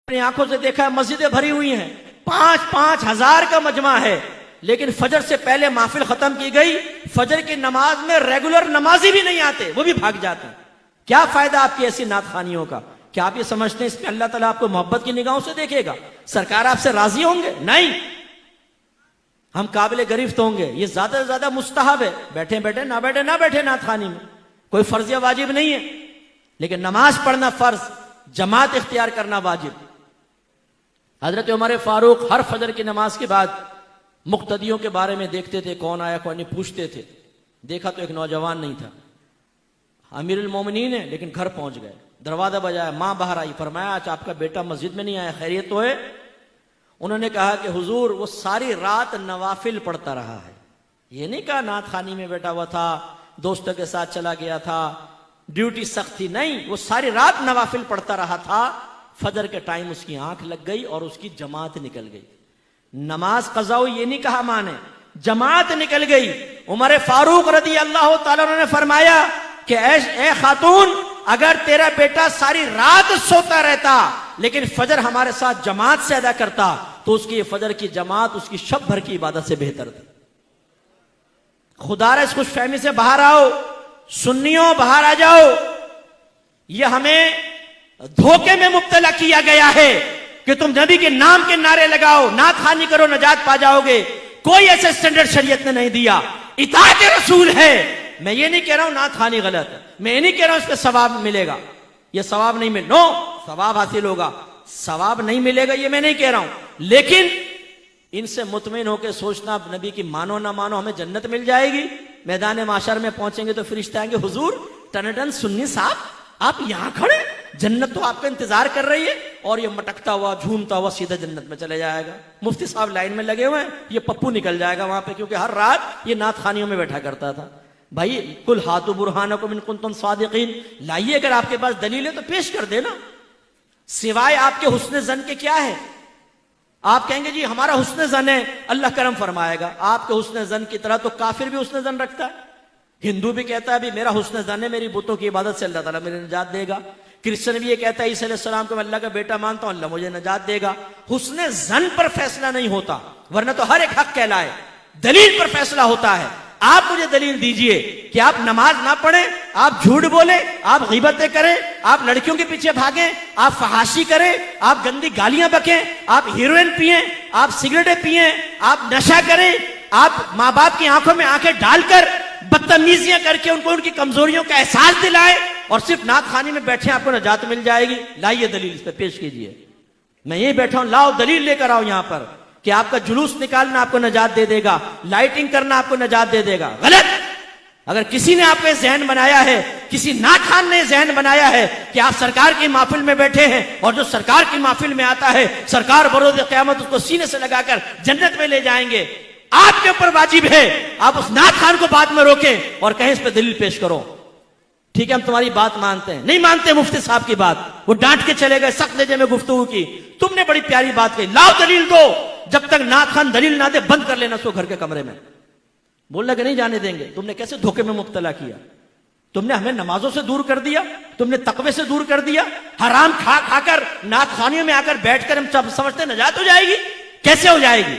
اپنی آنکھوں سے دیکھا ہے مسجدیں بھری ہوئی ہیں، 5,000 کا مجمع ہے، لیکن فجر سے پہلے محفل ختم کی گئی، فجر کی نماز میں ریگولر نمازی بھی نہیں آتے، وہ بھی بھاگ جاتے ہیں۔ کیا فائدہ آپ کی ایسی نعت خوانیوں کا؟ کیا آپ یہ سمجھتے ہیں اس میں اللہ تعالیٰ آپ کو محبت کی نگاہوں سے دیکھے گا؟ سرکار آپ سے راضی ہوں گے؟ نہیں، ہم قابل گرفت ہوں گے۔ یہ زیادہ سے زیادہ مستحب ہے، بیٹھے بیٹھے نہ بیٹھے نعت خوانی میں، کوئی فرض یا واجب نہیں ہے، لیکن نماز پڑھنا فرض، جماعت اختیار کرنا واجب۔ حضرت عمر فاروق ہر فجر کی نماز کے بعد مقتدیوں کے بارے میں دیکھتے تھے، کون آیا کون نہیں، پوچھتے تھے۔ دیکھا تو ایک نوجوان نہیں تھا، امیر المومنین ہے لیکن گھر پہنچ گئے، دروازہ بجایا، ماں باہر آئی، فرمایا آج آپ کا بیٹا مسجد میں نہیں آیا، خیریت تو ہے؟ انہوں نے کہا کہ حضور وہ ساری رات نوافل پڑھتا رہا ہے۔ یہ نہیں کہا نعت خوانی میں بیٹھا ہوا تھا، دوستوں کے ساتھ چلا گیا تھا، ڈیوٹی سخت تھی، نہیں، وہ ساری رات نوافل پڑھتا رہا تھا۔ فجر کے ٹائم اس کی آنکھ لگ گئی اور اس کی جماعت نکل گئی۔ نماز قضا ہوئی یہ نہیں کہا ماں نے، جماعت نکل گئی۔ عمر فاروق رضی اللہ تعالیٰ عنہ نے فرمایا کہ اے خاتون، اگر تیرا بیٹا ساری رات سوتا رہتا لیکن فجر ہمارے ساتھ جماعت سے ادا کرتا تو اس کی فجر کی جماعت اس کی شب بھر کی عبادت سے بہتر تھی۔ خدا را اس خوش فہمی سے باہر آؤ، سنیوں باہر آ جاؤ۔ یہ ہمیں دھوکے میں مبتلا کیا گیا ہے کہ تم نبی کے نام کے نعرے لگاؤ، نعت خوانی کرو، نجات پا جاؤ گے۔ کوئی ایسے سٹینڈرڈ شریعت نے نہیں دیا، اطاعت رسول ہے۔ میں یہ نہیں کہہ رہا ہوں نعت خوانی غلط ہے، میں یہ نہیں کہہ رہا ہوں اس پہ ثواب ملے گا، یہ ثواب نہیں ملے، نو، ثواب حاصل ہوگا، ثواب نہیں ملے گا یہ میں نہیں کہہ رہا ہوں، لیکن ان سے مطمئن ہو کے سوچنا نبی کی مانو نہ مانو ہمیں جنت مل جائے گی۔ میدان معاشر میں پہنچیں گے تو فرشتے آئیں گے، حضور ٹنڈن سنی صاحب آپ یہاں کھڑے، جنت تو آپ کا انتظار کر رہی ہے، اور یہ مٹکتا ہوا جھومتا ہوا سیدھا جنت میں چلے جائے گا۔ مفتی صاحب لائن میں لگے ہوئے ہیں، یہ پپو نکل جائے گا وہاں پہ، کیونکہ ہر رات یہ نعت خوانیوں میں بیٹھا کرتا تھا۔ بھائی کل ہاتھو برہانکم ان کنتم صادقین، لائیے، اگر آپ کے پاس دلیل ہے تو پیش کر دینا، سوائے آپ کے حسن زن کے کیا ہے؟ آپ کہیں گے جی ہمارا حسن زن ہے، اللہ کرم فرمائے گا۔ آپ کے حسن زن کی طرح تو کافر بھی حسن زن رکھتا ہے، ہندو بھی کہتا ہے بھی میرا حسن زن ہے، میری بتوں کی عبادت سے اللہ تعالیٰ میرے نجات دے گا، کرسچن بھی یہ کہتا ہے عیسیٰ علیہ السلام کو میں اللہ کا بیٹا مانتا ہوں، اللہ مجھے نجات دے گا۔ حسن زن پر فیصلہ نہیں ہوتا، ورنہ تو ہر ایک حق کہلائے، دلیل پر فیصلہ ہوتا ہے۔ آپ مجھے دلیل دیجئے کہ آپ نماز نہ پڑھیں، آپ جھوٹ بولیں، آپ غیبتیں کریں، آپ لڑکیوں کے پیچھے بھاگیں، آپ فحاشی کریں، آپ گندی گالیاں بکیں، آپ ہیروئن پئیں، آپ سگریٹیں پئیں، آپ نشہ کریں، آپ ماں باپ کی آنکھوں میں آنکھیں ڈال کر بدتمیزیاں کر کے ان کو ان کی کمزوریوں کا احساس دلائیں، اور صرف نعت خوانی میں بیٹھے آپ کو نجات مل جائے گی۔ لائیے دلیل، اس پہ پیش کیجئے۔ میں یہی بیٹھا ہوں، لاؤ دلیل لے کر آؤ یہاں پر کہ آپ کا جلوس نکالنا آپ کو نجات دے دے گا، لائٹنگ کرنا آپ کو نجات دے دے گا۔ غلط! اگر کسی نے آپ کو ذہن بنایا ہے، کسی نعت خوان نے ذہن بنایا ہے کہ آپ سرکار کی محفل میں بیٹھے ہیں، اور جو سرکار کی محفل میں آتا ہے سرکار بروز قیامت اس کو سینے سے لگا کر جنت میں لے جائیں گے، آپ کے اوپر واجب ہے آپ اس نعت خوان کو بعد میں روکیں اور کہیں اس پہ دلیل پیش کرو۔ ٹھیک ہے ہم تمہاری بات مانتے ہیں، نہیں مانتے مفتی صاحب کی بات، وہ ڈانٹ کے چلے گئے، سخت لہجے میں گفتگو کی، تم نے بڑی پیاری بات کہی، لاؤ دلیل دو، جب تک نعت خوان دلیل نہ دے بند کر لینا سو گھر کے کمرے میں، بولنا کہ نہیں جانے دیں گے۔ تم نے کیسے دھوکے میں مبتلا کیا، تم نے ہمیں نمازوں سے دور کر دیا، تم نے تقوی سے دور کر دیا، حرام کھا کھا کر نعت خوانیوں میں آ کر بیٹھ کر ہم سمجھتے نجات ہو جائے گی، کیسے ہو جائے گی؟